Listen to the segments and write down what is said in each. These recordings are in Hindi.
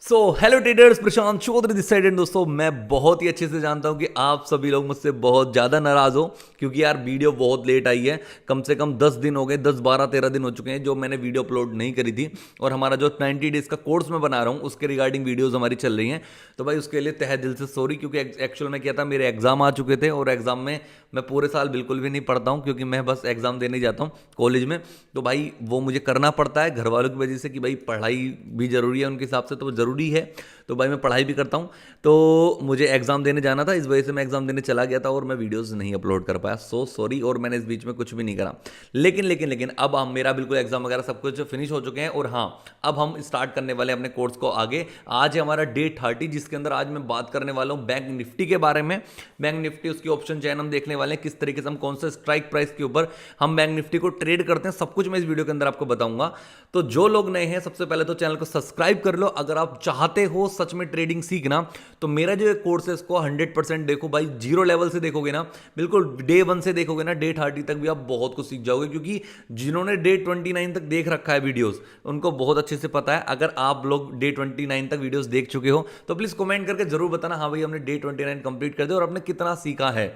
So hello traders, Prashant Chaudhary this side. दोस्तों, मैं बहुत ही अच्छे से जानता हूं कि आप सभी लोग मुझसे बहुत ज़्यादा नाराज़ हो क्योंकि यार वीडियो बहुत लेट आई है। कम से कम 10 दिन हो गए, 10 12 13 दिन हो चुके हैं जो मैंने वीडियो अपलोड नहीं करी थी। और हमारा जो 90 डेज़ का कोर्स मैं बना रहा हूँ उसके रिगार्डिंग वीडियोज़ हमारी चल रही हैं। तो भाई उसके लिए तहे दिल से सॉरी, क्योंकि एक्चुअल में क्या था, मेरे एग्जाम आ चुके थे और एग्जाम में मैं पूरे साल बिल्कुल भी नहीं पढ़ता हूँ क्योंकि मैं बस एग्जाम देने जाता हूँ कॉलेज में। तो भाई वो मुझे करना पड़ता है घर वालों की वजह से कि भाई पढ़ाई भी ज़रूरी है, उनके हिसाब से तो वो ज़रूरी है। तो भाई मैं पढ़ाई भी करता हूँ, तो मुझे एग्ज़ाम देने जाना था, इस वजह से मैं एग्ज़ाम देने चला गया था और मैं वीडियोस नहीं अपलोड कर पाया। So sorry. और मैंने इस बीच में कुछ भी नहीं करा। लेकिन अब हम मेरा बिल्कुल एग्ज़ाम वगैरह सब कुछ फिनिश हो चुके हैं। और हाँ, अब हम स्टार्ट करने वाले हैं अपने कोर्स को आगे। आज है हमारा डे 30, जिसके अंदर आज मैं बात करने वाला हूँ बैंक निफ्टी के बारे में। बैंक निफ्टी, उसकी ऑप्शन चैन हम देखने वाले हैं, किस तरीके से हम कौन से स्ट्राइक प्राइस के ऊपर हम बैंक निफ्टी को ट्रेड करते हैं, सब कुछ मैं इस वीडियो के अंदर आपको बताऊंगा। तो जो लोग नए हैं, सबसे पहले तो चैनल को सब्सक्राइब कर लो। अगर आप चाहते हो सच में ट्रेडिंग सीखना, तो मेरा जो कोर्स है इसको 100% देखो भाई। जीरो लेवल से देखोगे ना, बिल्कुल डे 1 से देखोगे ना, डे 30 तक भी आप बहुत कुछ सीख जाओगे। क्योंकि जिन्होंने डे 29 तक देख रखा है वीडियोस, उनको बहुत अच्छे से पता है। अगर आप लोग डे 29 तक वीडियोस देख चुके हो तो प्लीज कमेंट करके जरूर बताना, हाँ भाई हमने डे 29 कंप्लीट कर दिया और आपने कितना सीखा है।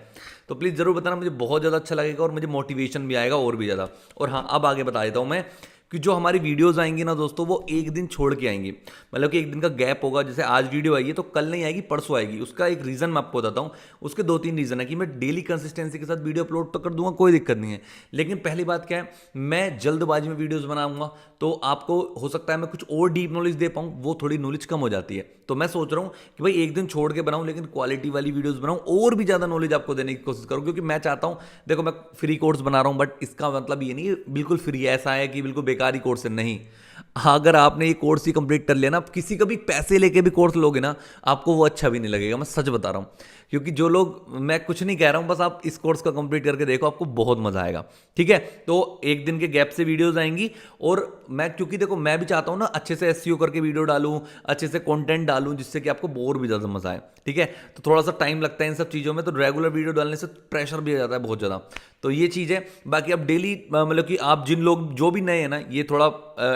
तो प्लीज जरूर बताना, मुझे बहुत ज्यादा अच्छा लगेगा और मुझे मोटिवेशन भी आएगा और भी ज्यादा। और हाँ, अब आगे बता देता हूं मैं कि जो हमारी वीडियोस आएंगी ना दोस्तों, वो एक दिन छोड़ के आएंगी। मतलब कि एक दिन का गैप होगा। जैसे आज वीडियो आई है तो कल नहीं आएगी, परसों आएगी। उसका एक रीज़न मैं आपको बताता हूँ। उसके 2-3 रीज़न है कि मैं डेली कंसिस्टेंसी के साथ वीडियो अपलोड तो कर दूंगा, कोई दिक्कत नहीं है। लेकिन पहली बात क्या है, मैं जल्दबाजी में वीडियोज़ बनाऊंगा तो आपको हो सकता है मैं कुछ और डीप नॉलेज दे पाऊँ, वो थोड़ी नॉलेज कम हो जाती है। तो मैं सोच रहा हूँ कि भाई एक दिन छोड़ के बनाऊँ, लेकिन क्वालिटी वाली वीडियोज़ बनाऊँ और भी ज़्यादा नॉलेज आपको देने की कोशिश करूँ। क्योंकि मैं चाहता हूँ, देखो मैं फ्री कोर्स बना रहा हूँ, बट इसका मतलब ये नहीं है बिल्कुल फ्री ऐसा है कि बिल्कुल बेकारी कोर्स है, नहीं। अगर आपने ये कोर्स ही कंप्लीट कर लिया ना, आप किसी का भी पैसे लेके भी कोर्स लोगे ना, आपको वो अच्छा भी नहीं लगेगा। मैं सच बता रहा हूँ। क्योंकि जो लोग, मैं कुछ नहीं कह रहा हूँ, बस आप इस कोर्स को कंप्लीट करके देखो, आपको बहुत मजा आएगा। ठीक है, तो एक दिन के गैप से वीडियोस आएंगी। और मैं, क्योंकि देखो मैं भी चाहता हूँ ना अच्छे से एसईओ करके वीडियो डालूं, अच्छे से कंटेंट डालूं, जिससे कि आपको और भी ज़्यादा मजा आए। ठीक है, तो थोड़ा सा टाइम लगता है इन सब चीज़ों में, तो रेगुलर वीडियो डालने से प्रेशर भी आ जाता है बहुत ज़्यादा। तो ये चीज़ है। बाकी अब डेली मतलब कि आप जिन लोग जो भी नए हैं ना, ये थोड़ा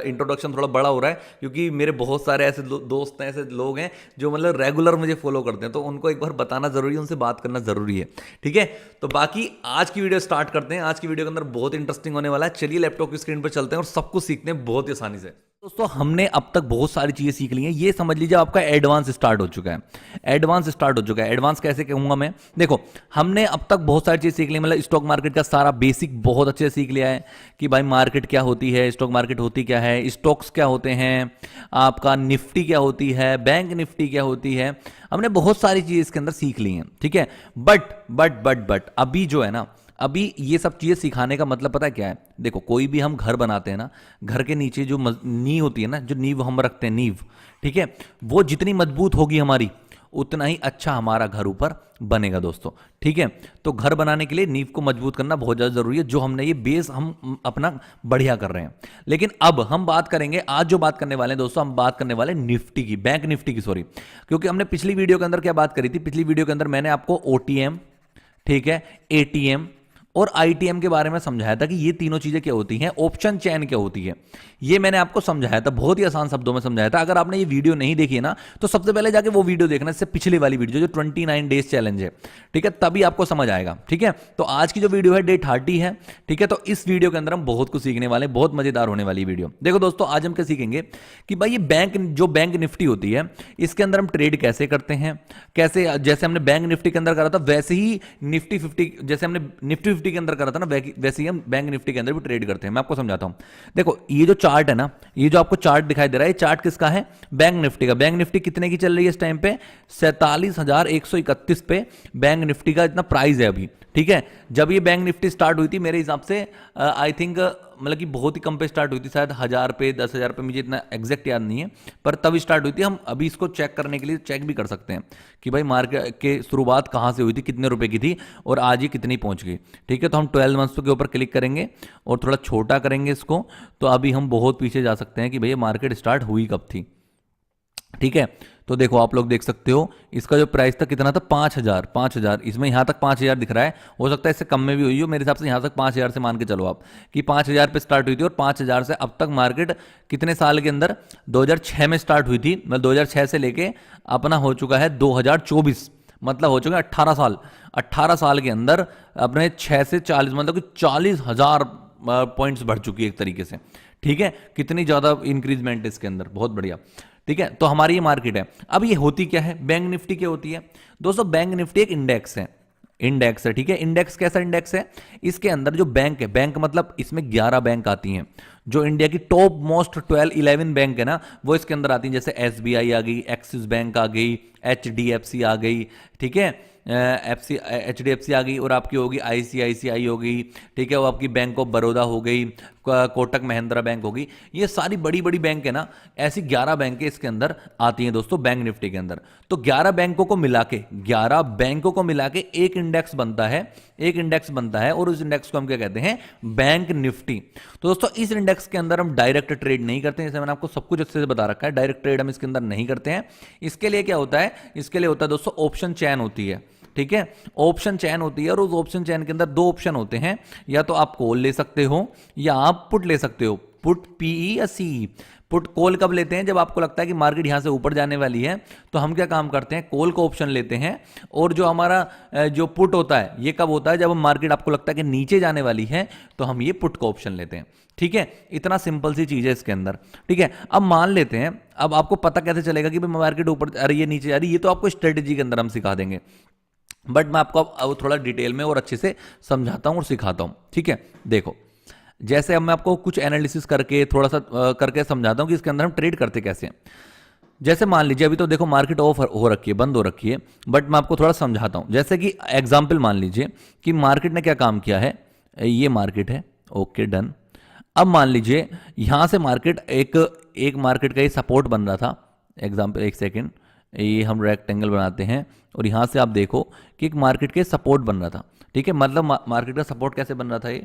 इंट्रोडक्शन थोड़ा बड़ा हो रहा है क्योंकि मेरे बहुत सारे ऐसे दोस्त हैं, ऐसे लोग हैं जो मतलब रेगुलर मुझे फॉलो करते हैं, तो उनको एक बार बताना जरूरी है, उनसे बात करना जरूरी है। ठीक है, तो बाकी आज की वीडियो स्टार्ट करते हैं। आज की वीडियो के अंदर बहुत इंटरेस्टिंग होने वाला है। चलिए लैपटॉप की स्क्रीन पर चलते हैं और सब कुछ सीखते हैं बहुत ही आसानी से। दोस्तों, हमने अब तक बहुत सारी चीजें सीख ली हैं। ये समझ लीजिए आपका एडवांस स्टार्ट हो चुका है। एडवांस स्टार्ट हो चुका है। एडवांस कैसे कहूंगा मैं, देखो हमने अब तक बहुत सारी चीज सीख ली। मतलब स्टॉक मार्केट का सारा बेसिक बहुत अच्छे से सीख लिया है कि भाई मार्केट क्या होती है, स्टॉक मार्केट होती क्या है, स्टॉक्स क्या होते हैं, आपका निफ्टी क्या होती है, बैंक निफ्टी क्या होती है। हमने बहुत सारी चीजें इसके अंदर सीख ली हैं। ठीक है, बट अभी जो है ना, अभी ये सब चीज़ें सिखाने का मतलब पता है क्या है। देखो, कोई भी हम घर बनाते हैं ना, घर के नीचे जो नींव होती है ना, जो नींव हम रखते हैं, नींव, ठीक है, वो जितनी मजबूत होगी हमारी, उतना ही अच्छा हमारा घर ऊपर बनेगा दोस्तों। ठीक है, तो घर बनाने के लिए नींव को मजबूत करना बहुत ज़्यादा जरूरी है। जो हमने ये बेस हम अपना बढ़िया कर रहे हैं। लेकिन अब हम बात करेंगे, आज जो बात करने वाले हैं दोस्तों, हम बात करने वाले हैं निफ्टी की, बैंक निफ्टी की, सॉरी। क्योंकि हमने पिछली वीडियो के अंदर क्या बात करी थी, पिछली वीडियो के अंदर मैंने आपको ओटीएम, ठीक है, एटीएम और आईटीएम के बारे में समझाया था कि ये तीनों चीजें क्या होती हैं, ऑप्शन चेन क्या होती है, ये मैंने आपको समझाया था, बहुत ही आसान शब्दों में समझाया था। अगर आपने ये वीडियो नहीं देखी है ना, तो सबसे पहले जाके वो वीडियो देखना, इससे पिछली वाली वीडियो जो 29 डेज चैलेंज है। ठीक है, तभी आपको समझ आएगा। ठीक है, तो आज की जो वीडियो है डे 30 है। ठीक है, तो इस वीडियो के अंदर हम बहुत कुछ सीखने वाले, बहुत मजेदार होने वाली वीडियो। देखो दोस्तों, आज हम क्या सीखेंगे कि भाई ये जो बैंक निफ्टी होती है, इसके अंदर हम ट्रेड कैसे करते हैं, कैसे, जैसे हमने बैंक निफ्टी के अंदर करा था वैसे ही निफ्टी 50, जैसे हमने निफ्टी 50 के अंदर करा था ना, वैसे ही हम बैंक निफ्टी के अंदर भी ट्रेड करते हैं। मैं आपको समझाता हूं। देखो, ये जो चार्ट है ना, ये जो आपको चार्ट दिखाई दे रहा है, ये चार्ट किसका है, बैंक निफ्टी का। बैंक निफ्टी कितने की चल रही है इस टाइम पे, 47,131 पे बैंक निफ्टी का इतना प्राइस है अभी। ठीक है, जब ये बैंक निफ्टी स्टार्ट हुई थी मेरे हिसाब से, आई थिंक मतलब कि बहुत ही कम पे स्टार्ट हुई थी, शायद 1000 पे, 10,000 पे, मुझे इतना एग्जैक्ट याद नहीं है, पर तब स्टार्ट हुई थी। हम अभी इसको चेक करने के लिए चेक भी कर सकते हैं कि भाई मार्केट के शुरुआत कहाँ से हुई थी, कितने रुपए की थी और आज ये कितनी पहुंच गई। ठीक है, तो हम 12 मंथ्स के ऊपर क्लिक करेंगे और थोड़ा छोटा करेंगे इसको, तो अभी हम बहुत पीछे जा सकते हैं कि भैया मार्केट स्टार्ट हुई कब थी। ठीक है, तो देखो आप लोग देख सकते हो इसका जो प्राइस था कितना था 5,000, इसमें यहाँ तक 5,000 दिख रहा है, हो सकता है इससे कम में भी हुई हो, मेरे हिसाब से यहाँ तक 5,000 से मान के चलो आप कि 5,000 पे स्टार्ट हुई थी और 5,000 से अब तक मार्केट कितने साल के अंदर 2006 में स्टार्ट हुई थी, मतलब 2006 से लेके अपना हो चुका है 2024, मतलब हो चुका है 18 साल के अंदर अपने 6 से 40 मतलब कि 40,000 पॉइंट्स बढ़ चुकी है एक तरीके से। ठीक है, कितनी ज्यादा इंक्रीजमेंट है इसके अंदर, बहुत बढ़िया। ठीक है, तो हमारी ये मार्केट है। अब ये होती क्या है, बैंक निफ्टी क्या होती है दोस्तों? बैंक निफ्टी एक इंडेक्स है, ठीक है। इंडेक्स कैसा इंडेक्स है? इसके अंदर जो बैंक है, बैंक मतलब इसमें 11 बैंक आती हैं, जो इंडिया की टॉप मोस्ट 11 बैंक है ना, वो इसके अंदर आती हैं। जैसे एसबीआई आ गई, एक्सिस बैंक आ गई, एचडीएफसी आ गई, ठीक है, एचडीएफसी आ गई, और आपकी होगी आईसीआईसीआई हो गई, ठीक है, वो आपकी बैंक ऑफ बड़ौदा हो गई, कोटक महिंद्रा बैंक होगी। ये सारी बड़ी बड़ी बैंक है ना, ऐसी 11 बैंकें इसके अंदर आती हैं दोस्तों बैंक निफ्टी के अंदर। तो 11 बैंकों को मिला के एक इंडेक्स बनता है, और उस इंडेक्स को हम क्या कहते हैं? Bank Nifty. तो दोस्तों इस इंडेक्स के अंदर हम डायरेक्ट ट्रेड नहीं करते हैं, जैसे मैंने आपको सब कुछ अच्छे से बता रखा है, डायरेक्ट ट्रेड हम इसके अंदर नहीं करते हैं। इसके लिए क्या होता है? इसके लिए होता है दोस्तों ऑप्शन चेन होती है, ठीक है, ऑप्शन चेन होती है, और उस ऑप्शन चेन के अंदर 2 ऑप्शन होते हैं, या तो आप कॉल ले सकते हो या आप पुट ले सकते हो, पुट पीई या सीई। पुट कॉल कब लेते हैं? जब आपको लगता है कि मार्केट यहां से ऊपर जाने वाली है, तो हम क्या काम करते हैं? कॉल का ऑप्शन लेते हैं। और जो हमारा जो पुट होता है, ये कब होता है? जब मार्केट आपको लगता है कि नीचे जाने वाली है, तो हम ये पुट का ऑप्शन लेते हैं। ठीक है, इतना सिंपल सी चीज है इसके अंदर। ठीक है, अब मान लेते हैं, अब आपको पता कैसे चलेगा कि भाई मार्केट ऊपर आ रही है नीचे जा रही है? ये तो आपको स्ट्रेटेजी के अंदर हम सिखा देंगे, बट मैं आपको अब थोड़ा डिटेल में और अच्छे से समझाता हूं और सिखाता हूं। ठीक है, देखो, जैसे अब मैं आपको कुछ एनालिसिस करके थोड़ा सा करके समझाता हूं कि इसके अंदर हम ट्रेड करते कैसे हैं। जैसे मान लीजिए अभी तो देखो मार्केट ऑफ हो रखी है, बंद हो रखी है, बट मैं आपको थोड़ा समझाता हूं। जैसे कि एग्जाम्पल मान लीजिए कि मार्केट ने क्या काम किया है, ये मार्केट है, ओके डन। अब मान लीजिए यहां से मार्केट एक मार्केट का ये सपोर्ट बन रहा था, एग्जाम्पल, एक सेकेंड, ये हम रेक्टेंगल बनाते हैं, और यहां से आप देखो कि एक मार्केट के सपोर्ट बन रहा था। ठीक है, मतलब मार्केट का सपोर्ट कैसे बन रहा था ये,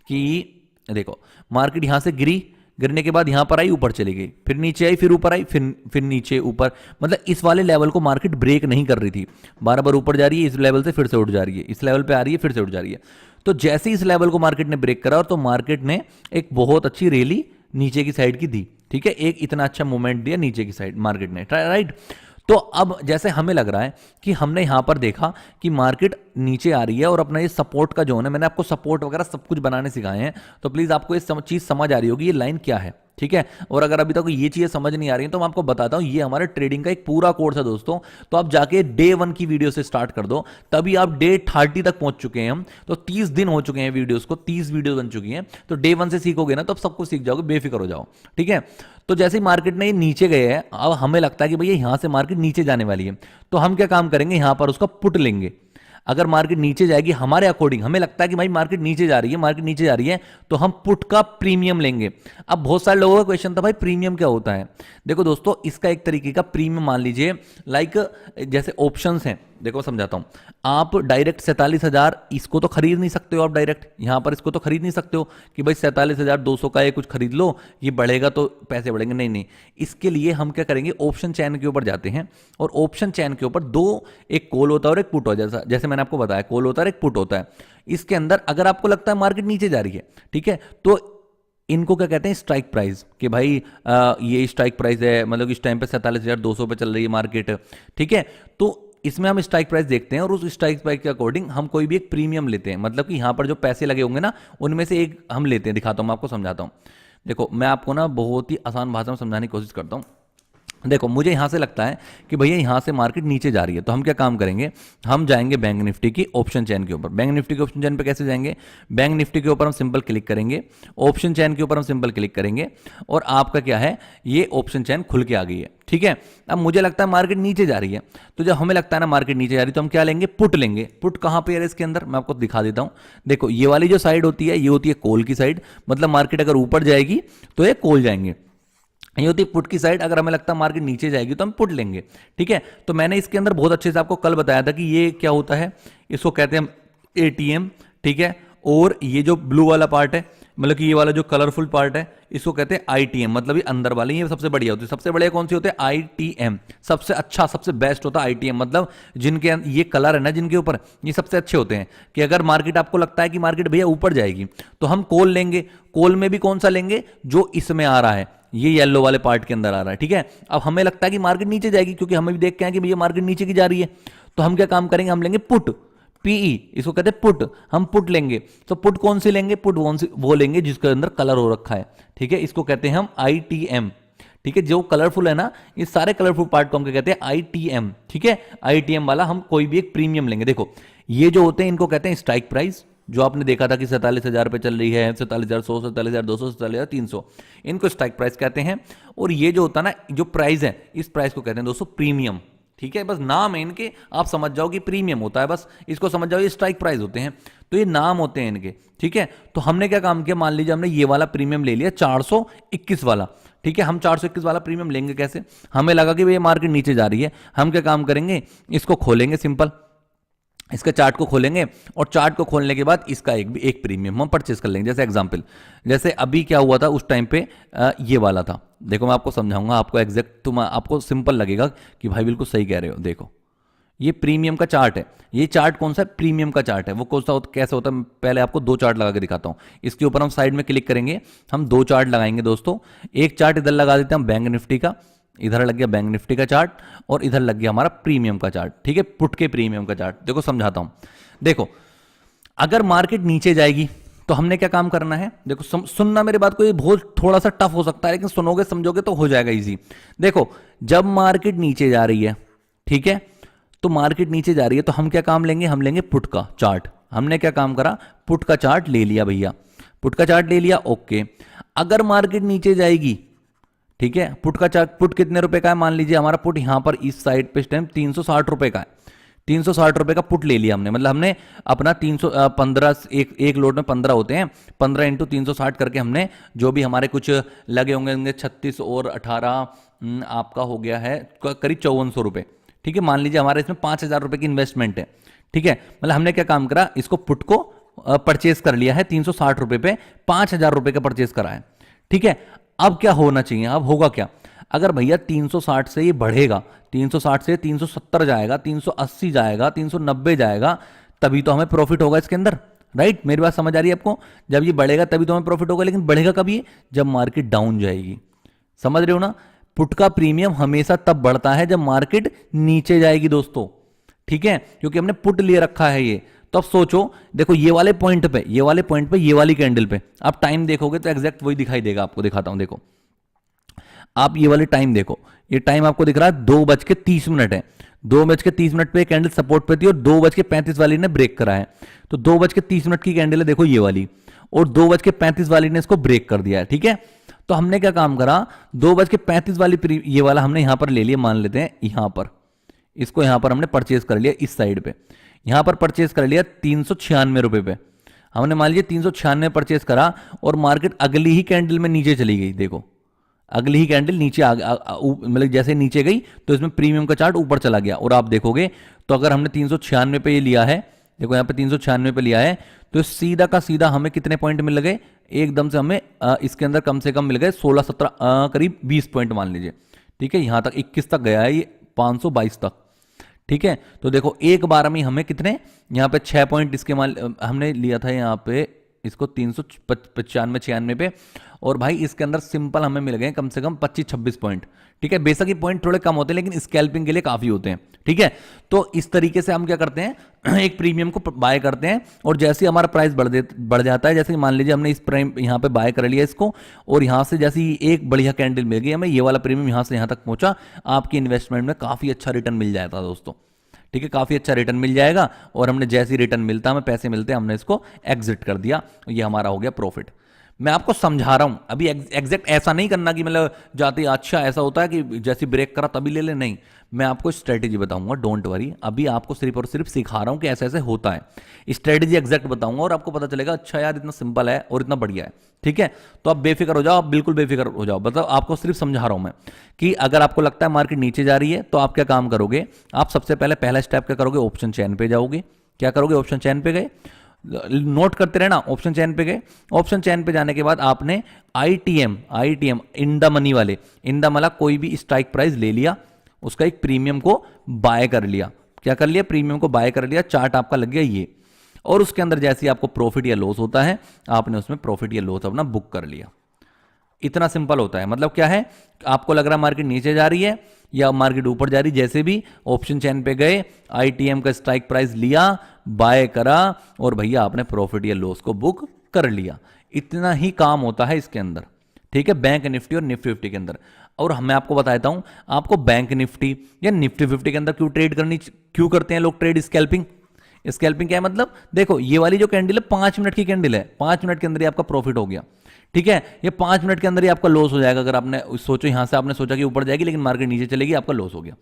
कि देखो बार्केट यहां से गिरने के बाद यहां पर आई, ऊपर चली गई, फिर नीचे आई, फिर ऊपर आई, फिर नीचे ऊपर, मतलब इस वाले लेवल को मार्केट ब्रेक नहीं कर रही थी, बार बार ऊपर जा रही है, इस लेवल से फिर से उठ जा रही है, इस लेवल पे आ रही है, फिर से उठ जा रही है। तो जैसे ही इस लेवल को मार्केट ने ब्रेक करा, और तो मार्केट ने एक बहुत अच्छी रैली नीचे की साइड की दी। ठीक है, एक इतना अच्छा मूवमेंट दिया नीचे की साइड मार्केट ने, राइट। तो अब जैसे हमें लग रहा है कि हमने यहां पर देखा कि मार्केट नीचे आ रही है, और अपना ये सपोर्ट का जोन है, मैंने आपको सपोर्ट वगैरह सब कुछ बनाने सिखाए हैं, तो प्लीज आपको ये चीज समझ आ रही होगी ये लाइन क्या है। ठीक है, और अगर अभी तक ये चीजें समझ नहीं आ रही हैं, तो मैं आपको बताता हूं, ये हमारे ट्रेडिंग का एक पूरा कोर्स है दोस्तों। तो आप जाके डे 1 की वीडियो से स्टार्ट कर दो, तभी आप डे 30 तक पहुंच चुके हैं हम, तो 30 दिन हो चुके हैं वीडियोस को, 30 वीडियो बन चुकी हैं। तो डे 1 से सीखोगे ना, तो आप सब कुछ सीख जाओगे, बेफिक्र हो जाओ। ठीक है, तो जैसे ही मार्केट ने नीचे गए हैं, अब हमें लगता है कि भैया यहां से मार्केट नीचे जाने वाली है, तो हम क्या काम करेंगे, यहां पर उसका पुट लेंगे। अगर मार्केट नीचे जाएगी हमारे अकॉर्डिंग, हमें लगता है कि भाई मार्केट नीचे जा रही है, तो हम पुट का प्रीमियम लेंगे। अब बहुत सारे लोगों का क्वेश्चन था, भाई प्रीमियम क्या होता है? देखो दोस्तों, इसका एक तरीके का प्रीमियम मान लीजिए, लाइक जैसे ऑप्शंस हैं, देखो समझाता हूं। आप डायरेक्ट 47,000 इसको तो खरीद नहीं सकते हो, आप डायरेक्ट यहां पर इसको तो खरीद नहीं सकते हो कि भाई 47,200 का ये कुछ खरीद लो, ये बढ़ेगा तो पैसे बढ़ेंगे, नहीं। इसके लिए हम क्या करेंगे, ऑप्शन चैन के ऊपर जाते हैं, और ऑप्शन चैन के ऊपर एक कॉल होता है और एक पुट होता है। जैसे मैंने आपको बताया, कॉल होता है और एक पुट होता है। इसके अंदर अगर आपको लगता है मार्केट नीचे जा रही है, ठीक है, तो इनको क्या कहते हैं, स्ट्राइक प्राइस, कि भाई ये स्ट्राइक प्राइस है, मतलब इस टाइम पे 47,200 पे चल रही है मार्केट। ठीक है, तो इसमें हम स्ट्राइक प्राइस देखते हैं, और उस स्ट्राइक प्राइस के अकॉर्डिंग हम कोई भी एक प्रीमियम लेते हैं, मतलब कि यहां पर जो पैसे लगे होंगे ना, उनमें से एक हम लेते हैं। दिखाता हूं, मैं आपको समझाता हूं। देखो, मैं आपको ना बहुत ही आसान भाषा में समझाने की कोशिश करता हूं। देखो, मुझे यहां से लगता है कि भैया यहां से मार्केट नीचे जा रही है, तो हम क्या काम करेंगे, हम जाएंगे बैंक निफ्टी की ऑप्शन चैन के ऊपर। बैंक निफ्टी के ऑप्शन चैन पे कैसे जाएंगे, बैंक निफ्टी के ऊपर हम सिंपल क्लिक करेंगे, ऑप्शन चैन के ऊपर हम सिंपल क्लिक करेंगे, और आपका क्या है, ये ऑप्शन चैन खुल के आ गई है। ठीक है, अब मुझे लगता है मार्केट नीचे जा रही है, तो जब हमें लगता है ना मार्केट नीचे जा रही है, तो हम क्या लेंगे, पुट लेंगे। पुट कहां पे है इसके अंदर, मैं आपको दिखा देता हूं। देखो, ये वाली जो साइड होती है, ये होती है कॉल की साइड, मतलब मार्केट अगर ऊपर जाएगी तो ये कॉल जाएंगे। ये होती है पुट की साइड, अगर हमें लगता है मार्केट नीचे जाएगी तो हम पुट लेंगे। ठीक है, तो मैंने इसके अंदर बहुत अच्छे से आपको कल बताया था कि ये क्या होता है, इसको कहते हैं हम एटीएम। ठीक है, और ये जो ब्लू वाला पार्ट है, मतलब कि ये वाला जो कलरफुल पार्ट है इसको कहते हैं आईटीएम, मतलब ये अंदर वाले, ये सबसे बढ़िया होती है। सबसे बढ़िया कौन सी होते हैं? आईटीएम। सबसे अच्छा, सबसे बेस्ट होता है आईटीएम, मतलब जिनके ये कलर है ना जिनके ऊपर, ये सबसे अच्छे होते हैं। कि अगर मार्केट आपको लगता है कि मार्केट भैया ऊपर जाएगी तो हम कॉल लेंगे। कॉल में भी कौन सा लेंगे? जो इसमें आ रहा है, ये येलो वाले पार्ट के अंदर आ रहा है, ठीक है। अब हमें लगता है कि मार्केट नीचे जाएगी, क्योंकि हमें भी देख के हैं कि भैया मार्केट नीचे की जा रही है, तो हम क्या काम करेंगे? हम लेंगे पुट, पीई, इसको कहते हैं पुट। हम पुट लेंगे, तो पुट कौन सी लेंगे? पुट वो लेंगे जिसके अंदर कलर हो रखा है, ठीक है। इसको कहते हैं हम आईटीएम, ठीक है। जो कलरफुल है ना, ये सारे कलरफुल पार्ट को हम क्या कहते हैं? आईटीएम, ठीक है। आईटीएम वाला हम कोई भी एक प्रीमियम लेंगे। देखो ये जो होते हैं इनको कहते हैं स्ट्राइक प्राइस, जो आपने देखा था कि 47,000 पे चल रही है, 47,100, 47,200, 47,300, इनको स्ट्राइक प्राइस कहते हैं। और ये जो होता है ना, जो प्राइस है, इस प्राइस को कहते हैं दोस्तों प्रीमियम, ठीक है। बस नाम है इनके, आप समझ जाओ कि प्रीमियम होता है, बस इसको समझ जाओ, ये स्ट्राइक प्राइस होते हैं, तो ये नाम होते हैं इनके, ठीक है। तो हमने क्या काम किया? मान लीजिए हमने ये वाला प्रीमियम ले लिया 421 वाला, ठीक है। हम 421 वाला प्रीमियम लेंगे कैसे? हमें लगा कि ये मार्केट नीचे जा रही है, हम क्या काम करेंगे? इसको खोलेंगे, सिंपल इसका चार्ट को खोलेंगे, और चार्ट को खोलने के बाद इसका एक प्रीमियम हम परचेस कर लेंगे। जैसे एग्जांपल, जैसे अभी क्या हुआ था उस टाइम पे, ये वाला था। देखो मैं आपको समझाऊंगा, आपको एग्जैक्ट, तुम आपको सिंपल लगेगा कि भाई बिल्कुल सही कह रहे हो। देखो ये प्रीमियम का चार्ट है, ये चार्ट कौन सा है? प्रीमियम का चार्ट है। वो कौन सा होता, कैसे होता है? पहले आपको दो चार्ट लगा के दिखाता हूं। इसके ऊपर हम साइड में क्लिक करेंगे, हम दो चार्ट लगाएंगे दोस्तों। एक चार्ट इधर लगा देते हैं हम बैंक निफ्टी का, इधर लग गया बैंक निफ्टी का चार्ट, और इधर लग गया हमारा प्रीमियम का चार्ट, ठीक है। पुट के प्रीमियम का चार्ट। देखो समझाता हूं। देखो अगर मार्केट नीचे जाएगी तो हमने क्या काम करना है? देखो सुनना मेरी बात को, ये बहुत थोड़ा सा टफ हो सकता है, लेकिन सुनोगे समझोगे तो हो जाएगा इजी। देखो जब मार्केट नीचे जा रही है, ठीक है, तो मार्केट नीचे जा रही है तो हम क्या काम लेंगे? हम लेंगे पुट का चार्ट। हमने क्या काम करा? पुट का चार्ट ले लिया भैया, पुट का चार्ट ले लिया, ओके। अगर मार्केट नीचे जाएगी, ठीक है, पुट का चार्ट, पुट कितने रुपए का है? मान लीजिए हमारा पुट यहां पर इस साइड पे इस टाइम 360 रुपए का है। 360 रुपए का पुट ले लिया हमने, मतलब हमने अपना 315, एक लोड में 15 होते हैं, 15 इंटू 360 करके हमने जो भी हमारे कुछ लगे होंगे 36 और 18, आपका हो गया है करीब 5400 रुपए, ठीक है। मान लीजिए हमारे इसमें 5,000 रुपए की इन्वेस्टमेंट है, ठीक है। मतलब हमने क्या काम करा? इसको पुट को परचेज कर लिया है 360 रुपए पे, 5,000 रुपए का परचेज करा है, ठीक है। अब क्या होना चाहिए? अब होगा क्या? अगर भैया 360 से ये बढ़ेगा, 360 से 370 जाएगा, 380 जाएगा, 390 जाएगा, तभी तो हमें प्रॉफिट होगा इसके अंदर, राइट। मेरी बात समझ आ रही है आपको? जब ये बढ़ेगा तभी तो हमें प्रॉफिट होगा, लेकिन बढ़ेगा कब? ये जब मार्केट डाउन जाएगी, समझ रहे हो ना। पुट का प्रीमियम हमेशा तब बढ़ता है जब मार्केट नीचे जाएगी दोस्तों, ठीक है, क्योंकि हमने पुट ले रखा है ये। तो अब सोचो, देखो ये वाले पॉइंट पे, ये वाले पॉइंट पे, ये वाली कैंडल पे आप टाइम देखोगे तो एग्जैक्ट वही दिखाई देगा। आपको दिखाता हूं, देखो आप ये वाले टाइम देखो, ये टाइम आपको दिख रहा है 2:30 है। 2:30 पे कैंडल सपोर्ट पे थी, और 2:35 वाली ने ब्रेक करा है। तो 2:30 की कैंडल है, देखो ये वाली, और 2:35 वाली ने इसको ब्रेक कर दिया है, ठीक है। तो हमने क्या काम करा? 2:35 वाली ये वाला हमने यहां पर ले लिया, मान लेते हैं यहां पर, इसको यहां पर हमने परचेज कर लिया, इस साइड पे यहां पर परचेज कर लिया 396 रुपए पे। हमने मान लीजिए 396 परचेज करा, और मार्केट अगली ही कैंडल में नीचे चली गई। देखो अगली ही कैंडल नीचे मतलब जैसे नीचे गई तो इसमें प्रीमियम का चार्ट ऊपर चला गया। और आप देखोगे तो अगर हमने 396 पे ये लिया है, देखो यहाँ पे 396 पे लिया है, तो सीधा का सीधा हमें कितने पॉइंट मिल गए? एकदम से हमें इसके अंदर कम से कम मिल गए 16-17 करीब 20 पॉइंट मान लीजिए, ठीक है। यहां तक 21 तक गया है ये, 522 तक, ठीक है। तो देखो एक बार में हमें कितने, यहाँ पे 6 पॉइंट इसके हमने लिया था यहाँ पे इसको 395-96 पे, और भाई इसके अंदर सिंपल हमें मिल गए कम से कम 25-26 पॉइंट, ठीक है। बेशक ये पॉइंट थोड़े कम होते हैं, लेकिन स्कैल्पिंग के लिए काफी होते हैं, ठीक है। तो इस तरीके से हम क्या करते हैं? एक प्रीमियम को बाय करते हैं, और जैसे ही हमारा प्राइस बढ़ जाता है, जैसे मान लीजिए हमने इस प्राइम यहाँ पे बाय कर लिया इसको, और यहाँ से जैसे ही एक बढ़िया कैंडल मिल गई हमें, ये वाला प्रीमियम यहाँ से यहाँ तक पहुंचा, आपकी इन्वेस्टमेंट में काफी अच्छा रिटर्न मिल जाता है दोस्तों, ठीक है। काफी अच्छा रिटर्न मिल जाएगा, और हमने जैसे रिटर्न मिलता, हमें पैसे मिलते हैं, हमने इसको एग्जिट कर दिया, ये हमारा हो गया प्रॉफिट। मैं आपको समझा रहा हूं, अभी एग्जैक्ट ऐसा नहीं करना कि मतलब जाते अच्छा ऐसा होता है कि जैसे ब्रेक करा तभी ले ले, नहीं। मैं आपको स्ट्रेटेजी बताऊंगा, डोंट वरी। अभी आपको सिर्फ और सिर्फ सिखा रहा हूं कि ऐसे ऐसे होता है, स्ट्रेटेजी एग्जैक्ट बताऊंगा, और आपको पता चलेगा अच्छा यार इतना सिंपल है और इतना बढ़िया है, ठीक है। तो आप बेफिक्र हो जाओ, आप बिल्कुल बेफिक्र हो जाओ। मतलब आपको सिर्फ समझा रहा हूं मैं कि अगर आपको लगता है मार्केट नीचे जा रही है तो आप क्या काम करोगे? आप सबसे पहले पहला स्टेप क्या करोगे? ऑप्शन चेन पे जाओगे। क्या करोगे? ऑप्शन चेन पे गए, नोट करते रहना। ऑप्शन चेन पे गए, ऑप्शन चेन पे जाने के बाद आपने आईटीएम इन द मनी वाले, इन द मला कोई भी स्ट्राइक प्राइस ले लिया, उसका एक प्रीमियम को बाय कर लिया। क्या कर लिया? प्रीमियम को बाय कर लिया। चार्ट आपका लग गया ये, और उसके अंदर जैसे ही आपको प्रॉफिट या लॉस होता है, आपने उसमें प्रॉफिट या लॉस अपना बुक कर लिया। इतना सिंपल होता है। मतलब क्या है, आपको लग रहा है मार्केट नीचे जा रही है या मार्केट ऊपर जा रही है, जैसे भी ऑप्शन चेन पे गए, आईटीएम का स्ट्राइक प्राइस लिया, बाय करा, और भैया आपने प्रॉफिट या लॉस को बुक कर लिया। इतना ही काम होता है इसके अंदर, ठीक है, बैंक निफ्टी और निफ्टी 50 के अंदर। और मैं आपको बताता हूं, आपको बैंक निफ्टी या निफ्टी 50 के अंदर क्यों करते हैं लोग ट्रेड? स्कैल्पिंग। स्कैल्पिंग क्या है? मतलब देखो, ये वाली जो कैंडल है 5 मिनट की कैंडल है, 5 मिनट के अंदर ही आपका प्रॉफिट हो गया, ठीक है। ये 5 मिनट के अंदर ही आपका लॉस हो जाएगा। अगर आपने सोचो, यहां से आपने सोचा कि ऊपर जाएगी लेकिन मार्केट नीचे चलेगी, आपका लॉस हो गया,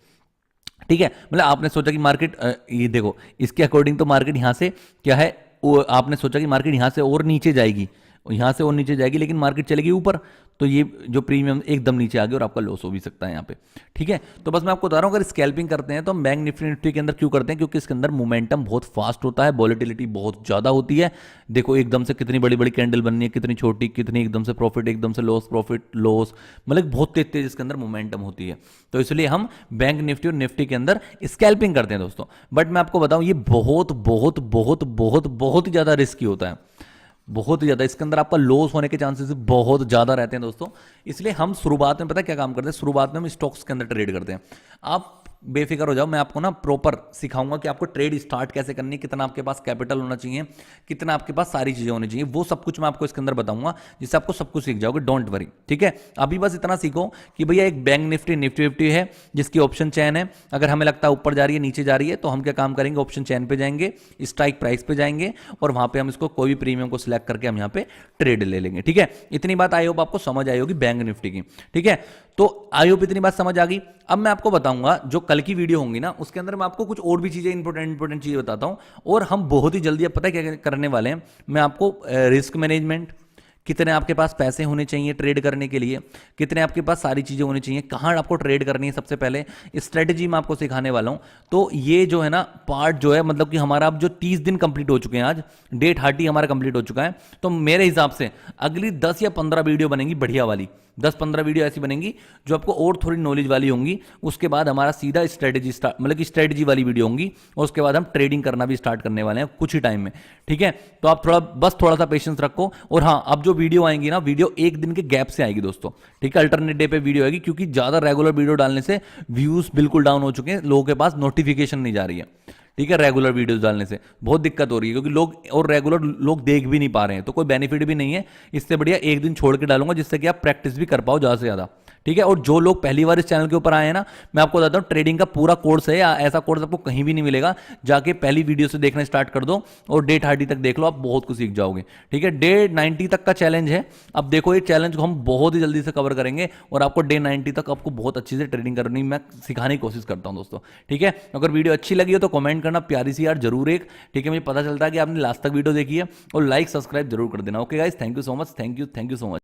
ठीक है। मतलब आपने सोचा कि मार्केट, ये देखो इसके अकॉर्डिंग तो मार्केट यहां से क्या है, आपने सोचा कि मार्केट यहां से और नीचे जाएगी, यहां से और नीचे जाएगी, लेकिन मार्केट चलेगी ऊपर, तो ये जो प्रीमियम एकदम नीचे आ गया और आपका लॉस हो भी सकता है यहाँ पे, ठीक है। तो बस मैं आपको बता रहा हूँ, अगर स्कैल्पिंग करते हैं तो हम बैंक निफ्टी के अंदर क्यों करते हैं? क्योंकि इसके अंदर मोमेंटम बहुत फास्ट होता है, वॉलेटिलिटी बहुत ज़्यादा होती है। देखो एकदम से कितनी बड़ी बड़ी कैंडल बननी है, कितनी छोटी, कितनी एकदम से प्रॉफिट, एकदम से लॉस, प्रॉफिट लॉस, मतलब बहुत तेज तेज इसके अंदर मोमेंटम होती है। तो इसलिए हम बैंक निफ्टी और निफ्टी के अंदर स्कैल्पिंग करते हैं दोस्तों। बट मैं आपको बताऊं, ये बहुत बहुत बहुत बहुत बहुत ही ज़्यादा रिस्की होता है, बहुत ही ज्यादा। इसके अंदर आपका लॉस होने के चांसेस बहुत ज्यादा रहते हैं दोस्तों। इसलिए हम शुरुआत में पता है क्या काम करते हैं? शुरुआत में हम स्टॉक्स के अंदर ट्रेड करते हैं। आप बेफिक्र हो जाओ, मैं आपको ना प्रॉपर सिखाऊंगा कि आपको ट्रेड स्टार्ट कैसे करनी है, कितना आपके पास कैपिटल होना चाहिए, कितना आपके पास सारी चीजें होनी चाहिए, वो सब कुछ मैं आपको इसके अंदर बताऊंगा, जिससे आपको सब कुछ सीख जाओगे। डोंट वरी, ठीक है। अभी बस इतना सीखो कि भैया एक बैंक निफ्टी 50 है जिसकी ऑप्शन चैन है। अगर हमें लगता है ऊपर जा रही है, नीचे जा रही है, तो हम क्या काम करेंगे? ऑप्शन चैन पे जाएंगे, स्ट्राइक प्राइस पे जाएंगे, और वहां पे हम इसको कोई भी प्रीमियम को सिलेक्ट करके हम यहाँ पे ट्रेड ले लेंगे, ठीक है। इतनी बात आई होप आपको समझ आई होगी बैंक निफ्टी की, ठीक है। तो आई होप इतनी बात समझ आ गई। अब मैं आपको बताऊंगा, जो कल की वीडियो होंगी ना, उसके अंदर मैं आपको कुछ और भी चीजें इंपॉर्टेंट चीजें बताता हूं। और हम बहुत ही जल्दी, अब पता है क्या करने वाले हैं? मैं आपको रिस्क मैनेजमेंट, कितने आपके पास पैसे होने चाहिए ट्रेड करने के लिए, कितने आपके पास सारी चीज़ें होनी चाहिए, कहाँ आपको ट्रेड करनी है, सबसे पहले स्ट्रेटेजी मैं आपको सिखाने वाला हूँ। तो ये जो है ना पार्ट जो है, मतलब कि हमारा अब जो 30 दिन कंप्लीट हो चुके हैं, आज डे 30 हमारा कंप्लीट हो चुका है। तो मेरे हिसाब से अगली 10 या 15 वीडियो बनेंगी बढ़िया वाली, 10-15 वीडियो ऐसी बनेंगी जो आपको और थोड़ी नॉलेज वाली होंगी। उसके बाद हमारा सीधा स्ट्रेटेजी स्टार्ट, मतलब कि स्ट्रेटेजी वाली वीडियो होंगी, और उसके बाद हम ट्रेडिंग करना भी स्टार्ट करने वाले हैं कुछ ही टाइम में, ठीक है। तो आप थोड़ा सा पेशेंस रखो। और हाँ, अब जो वीडियो आएंगी ना, वीडियो एक दिन के गैप से आएगी दोस्तों, ठीक है। अल्टरनेट डे पे वीडियो आएगी, क्योंकि ज्यादा रेगुलर वीडियो डालने से व्यूज बिल्कुल डाउन हो चुके हैं, लोगों के पास नोटिफिकेशन नहीं जा रही है, ठीक है। रेगुलर वीडियोस डालने से बहुत दिक्कत हो रही है, क्योंकि लोग और रेगुलर लोग देख भी नहीं पा रहे हैं, तो कोई बेनिफिट भी नहीं है। इससे बढ़िया एक दिन छोड़ के डालूंगा, जिससे कि आप प्रैक्टिस भी कर पाओ ज़्यादा से ज़्यादा, ठीक है। और जो लोग पहली बार इस चैनल के ऊपर आए हैं ना, मैं आपको बताता हूँ, ट्रेडिंग का पूरा कोर्स है, ऐसा कोर्स आपको कहीं भी नहीं मिलेगा। जाके पहली वीडियो से देखना स्टार्ट कर दो और डे 30 तक देख लो, आप बहुत कुछ सीख जाओगे, ठीक है। डे 90 तक का चैलेंज है। अब देखो, ये चैलेंज को हम बहुत ही जल्दी से कवर करेंगे, और आपको डे 90 तक आपको बहुत अच्छी से ट्रेडिंग करनी मैं सिखाने की कोशिश करता हूँ दोस्तों, ठीक है। अगर वीडियो अच्छी लगी हो तो कमेंट करना प्यारी सी यार जरूर एक, ठीक है। मुझे पता चलता है कि आपने लास्ट तक वीडियो देखी है, और लाइक सब्सक्राइब जरूर कर देना। Okay guys, thank you so much, thank you so much.